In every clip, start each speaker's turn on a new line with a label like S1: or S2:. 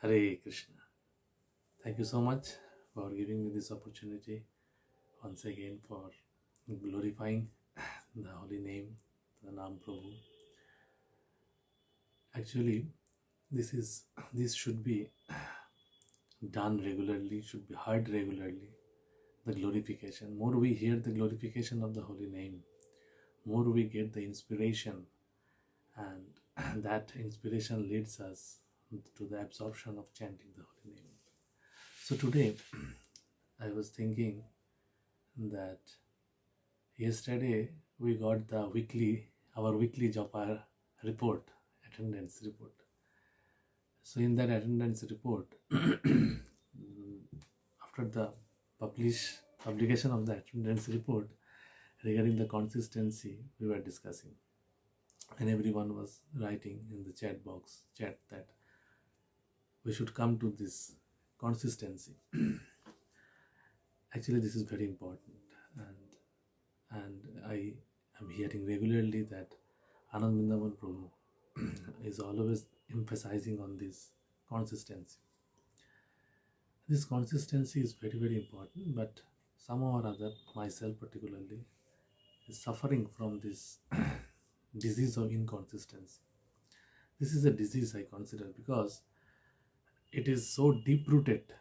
S1: Hare Krishna. Thank you so much for giving me this opportunity once again for glorifying the holy name, the Nam Prabhu. Actually, this should be done regularly, should be heard regularly. The glorification. More we hear the glorification of the holy name, more we get the inspiration, and that inspiration leads us to the absorption of chanting the holy name. So today, I was thinking that yesterday we got our weekly Japa report, attendance report. So in that attendance report, after the publication of the attendance report regarding the consistency, we were discussing, and everyone was writing in the chat that we should come to this consistency. Actually, this is very important, and I am hearing regularly that Anand Vrindavan Prabhu is always emphasizing on this consistency. This consistency is very, very important, but somehow or other, myself particularly, is suffering from this disease of inconsistency. This is a disease I consider because it is so deep-rooted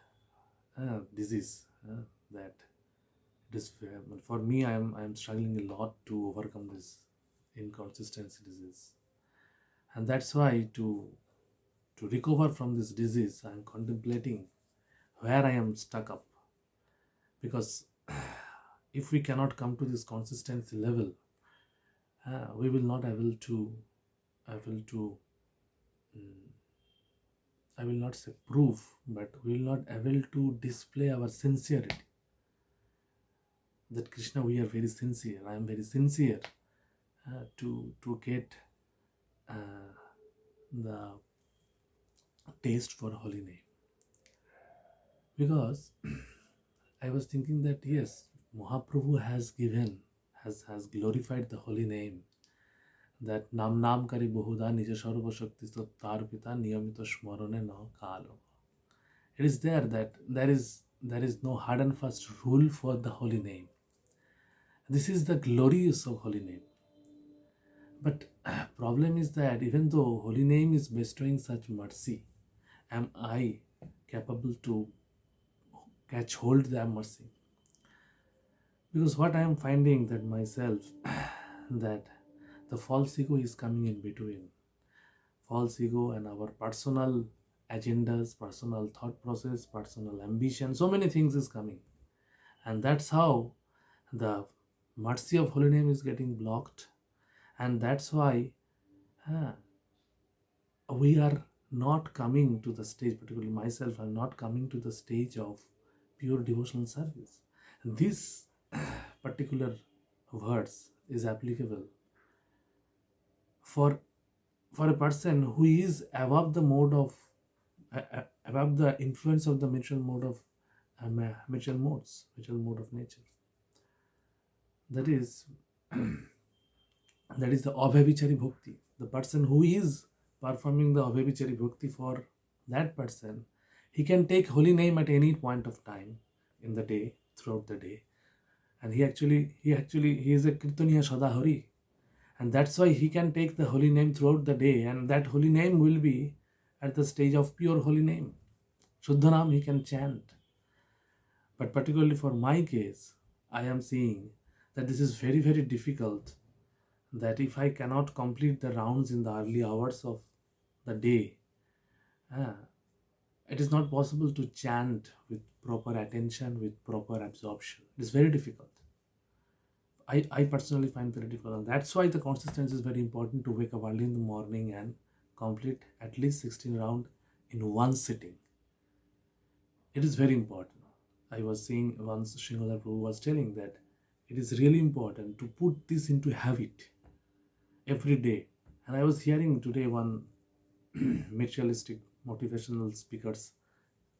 S1: disease that it is for me. I am struggling a lot to overcome this inconsistency disease, and that's why to recover from this disease, I am contemplating where I am stuck up. Because if we cannot come to this consistency level, we will not able to I will not say prove, but we will not able to display our sincerity. That Krishna, we are very sincere. I am very sincere to get the taste for holy name. Because I was thinking that yes, Mahaprabhu has glorified the holy name, that nam kari bohuda nija sarva shakti tar pita niyamita smarane na kalo. It is there that there is no hard and fast rule for the holy name. This is the glorious of holy name. But problem is that even though holy name is bestowing such mercy, am I capable to catch hold that mercy? Because what I am finding that myself, that the false ego is coming in between. False ego and our personal agendas, personal thought process, personal ambition, so many things is coming. And that's how the mercy of holy name is getting blocked. And that's why we are not coming to the stage, particularly myself, I'm not coming to the stage of pure devotional service. This particular words is applicable for a person who is above the mode of above the influence of the material mode of material mode of nature. That is the abhavichari bhakti. The person who is performing the abhavichari bhakti, for that person, he can take holy name at any point of time in the day, throughout the day, and he is a kirtaniya sadahari, and that's why he can take the holy name throughout the day, and that holy name will be at the stage of pure holy name. Shuddhanam he can chant. But particularly for my case, I am seeing that this is very, very difficult, that if I cannot complete the rounds in the early hours of the day, it is not possible to chant with proper attention, with proper absorption. It is very difficult. I personally find very difficult. And that's why the consistency is very important, to wake up early in the morning and complete at least 16 rounds in one sitting. It is very important. I was seeing once Sundar Prabhu was telling that it is really important to put this into habit every day. And I was hearing today one materialistic motivational speakers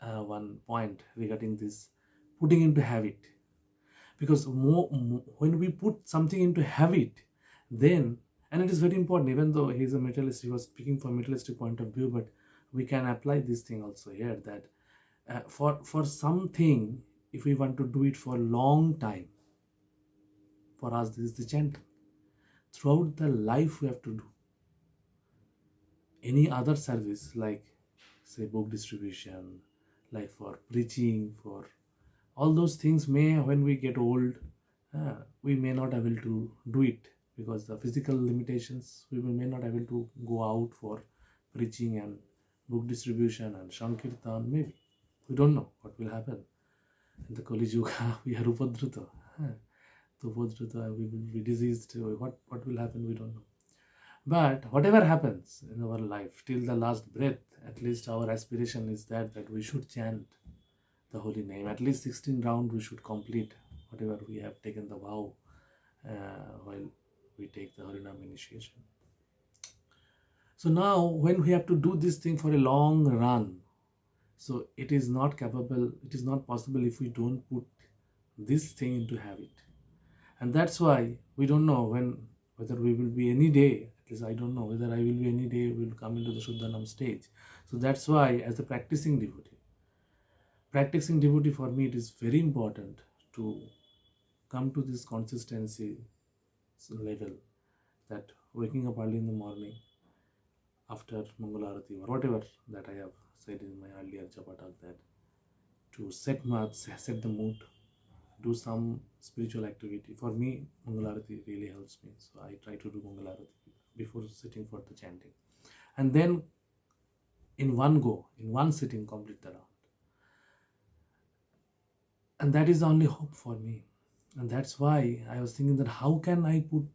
S1: one point regarding this putting into habit. Because when we put something into habit, then, and it is very important, even though he is a materialist, he was speaking from a materialistic point of view, but we can apply this thing also here, that for something, if we want to do it for a long time, for us this is the chanting. Throughout the life we have to do. Any other service, like say book distribution, like for preaching, for all those things, may when we get old, we may not able to do it because the physical limitations, we may not able to go out for preaching and book distribution and sankirtan. Maybe we don't know what will happen in the Kali Yuga. We are upadruta, to upadruta, we will be diseased. What will happen, we don't know. But whatever happens in our life till the last breath, at least our aspiration is that we should chant the holy name. At least 16 rounds we should complete whatever we have taken the vow while we take the Harinam initiation. So now when we have to do this thing for a long run, so it is not capable, it is not possible if we don't put this thing into habit. And that's why we don't know whether we will be any day, at least I don't know whether I will be any day will come into the Shuddhanam stage. So that's why as a practicing devotee for me, it is very important to come to this consistency level, that waking up early in the morning after Mangalarati or whatever that I have said in my earlier Japa talk, that to set the mood, do some spiritual activity. For me, Mangalarati really helps me. So I try to do Mangalarati before sitting for the chanting. And then in one go, in one sitting, complete the round. And that is the only hope for me. And that's why I was thinking that how can I put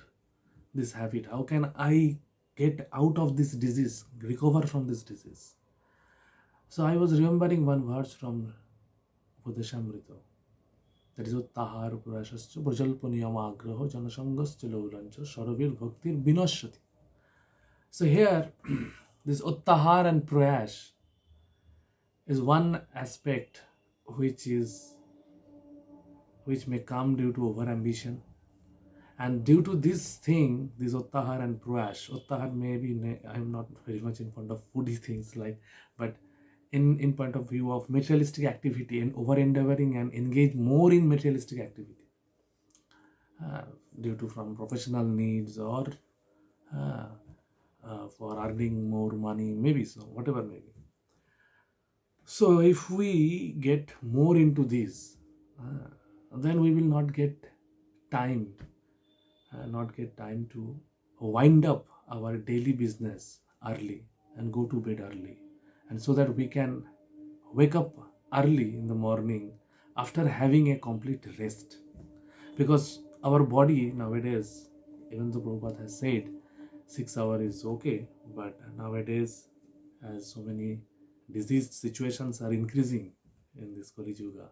S1: this habit? How can I get out of this disease, recover from this disease? So I was remembering one verse from Upadeshamrita. That is Uttahar Purashascha Prajalpaniyamagraho Janasangascha Laurancha Sharavir Bhaktir Vinashati. So here, this Uttahar and Prayash is one aspect which may come due to over ambition. And due to this thing, this Uttahar and Prayash, Uttahar maybe, I'm not very much in front of foodie things but in point of view of materialistic activity and over endeavoring and engage more in materialistic activity due to from professional needs or for earning more money, maybe so, whatever maybe. So if we get more into this, then we will not get time to wind up our daily business early and go to bed early, and so that we can wake up early in the morning after having a complete rest. Because our body nowadays, even though Prabhupada has said 6 hours is okay, but nowadays, as so many disease situations are increasing in this Kali Yuga,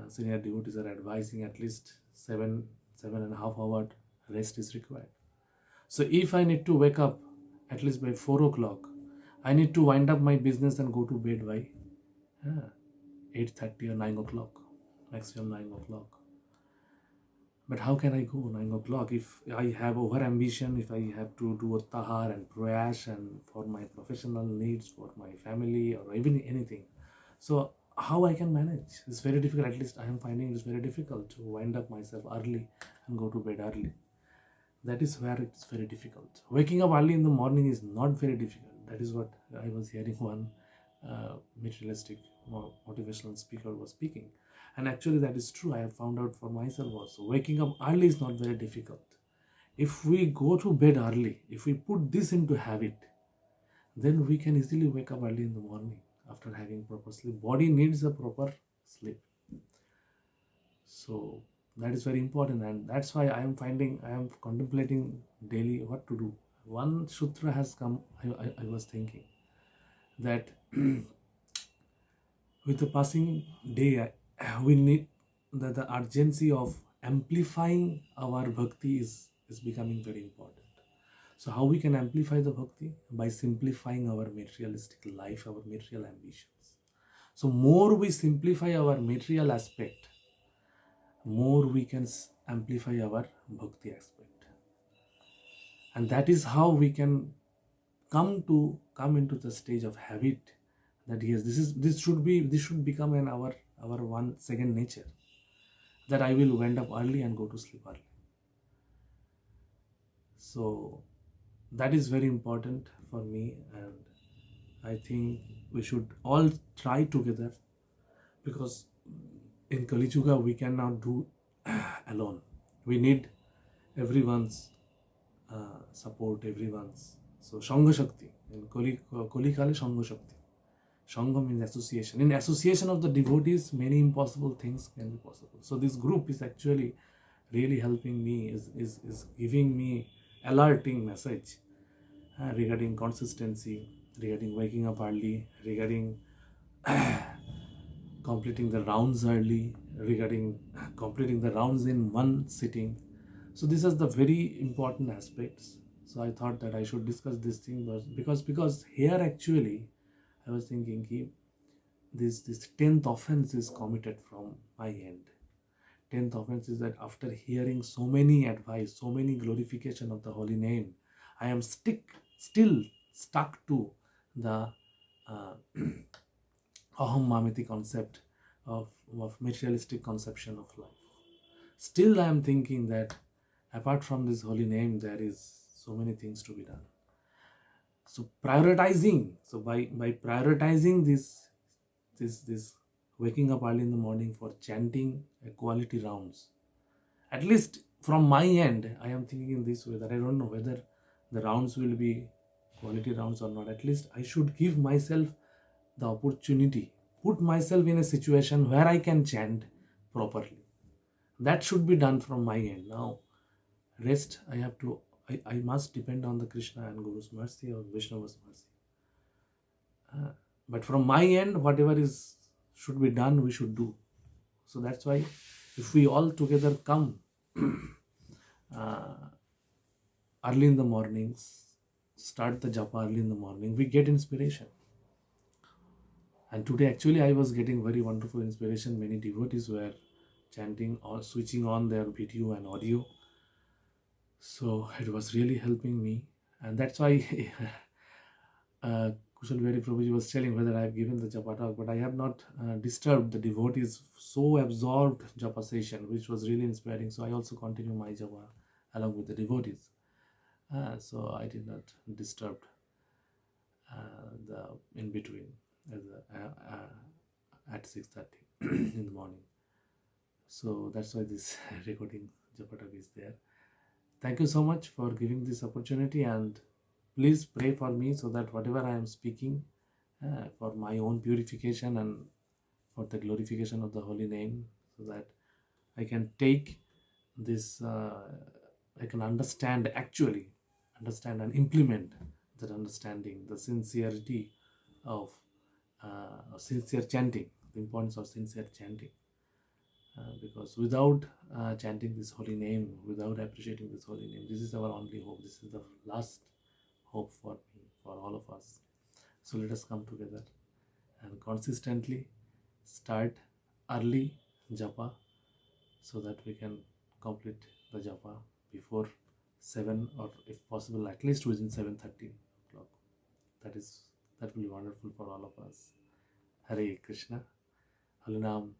S1: senior devotees are advising at least 7.5 hours rest is required. So if I need to wake up at least by 4 o'clock, I need to wind up my business and go to bed by 8:30 or 9 o'clock, maximum 9 o'clock. But how can I go 9 o'clock if I have over ambition, if I have to do Uttahar and Prayash and for my professional needs, for my family or even anything. So how I can manage? It's very difficult. At least I am finding it's very difficult to wind up myself early and go to bed early. That is where it's very difficult. Waking up early in the morning is not very difficult. That is what I was hearing one materialistic motivational speaker was speaking. And actually that is true. I have found out for myself also. Waking up early is not very difficult. If we go to bed early, if we put this into habit, then we can easily wake up early in the morning after having proper sleep. Body needs a proper sleep. So that is very important, and that's why I am contemplating daily what to do. One sutra has come, I was thinking that with the passing day, we need the urgency of amplifying our bhakti is becoming very important. So how we can amplify the bhakti? By simplifying our materialistic life, our material ambitions. So more we simplify our material aspect, more we can amplify our bhakti aspect. And that is how we can come into the stage of habit, that yes, this should become our one second nature, that I will wake up early and go to sleep early. So that is very important for me, and I think we should all try together, because in Kali Yuga we cannot do alone. We need everyone's support, everyone's. So Shanga Shakti in Kali Kale, Shanga Shakti. Shanga means association. In association of the devotees, many impossible things can be possible. So this group is actually really helping me, is giving me alerting message regarding consistency, regarding waking up early, regarding completing the rounds early, regarding completing the rounds in one sitting. So these are the very important aspects. So I thought that I should discuss this thing, because here actually I was thinking this 10th offense is committed from my end. 10th offense is that after hearing so many advice, so many glorification of the holy name, I am still stuck to the uh, aham mamiti concept of materialistic conception of life. Still I am thinking that apart from this holy name, there is so many things to be done. So by prioritizing this waking up early in the morning for chanting a quality rounds, at least from my end, I am thinking in this way, that I don't know whether the rounds will be quality rounds or not. At least I should give myself the opportunity, put myself in a situation where I can chant properly. That should be done from my end. Now, rest I must depend on the Krishna and Guru's mercy or Vishnu's mercy. But from my end, whatever is should be done, we should do. So that's why if we all together come uh, early in the mornings, start the japa early in the morning, we get inspiration. And today actually I was getting very wonderful inspiration. Many devotees were chanting or switching on their video and audio. So it was really helping me. And that's why Kushal Veri Prabhuji was telling whether I have given the japa talk, but I have not disturbed the devotees. So absorbed japa session, which was really inspiring. So I also continue my japa along with the devotees. So I did not disturb the in between at 6:30 in the morning. So that's why this recording japa talk is there. Thank you so much for giving this opportunity, and please pray for me so that whatever I am speaking for my own purification and for the glorification of the holy name, so that I can take this, I can understand and implement that understanding, the sincerity of sincere chanting, the importance of sincere chanting. Because without chanting this holy name, without appreciating this holy name, this is our only hope. This is the last hope for me, for all of us. So let us come together and consistently start early japa, so that we can complete the japa before 7, or if possible at least within 7:30 o'clock. That will be wonderful for all of us. Hare Krishna. Harinam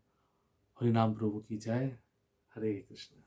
S1: Prabhu ki jai. Hare Krishna.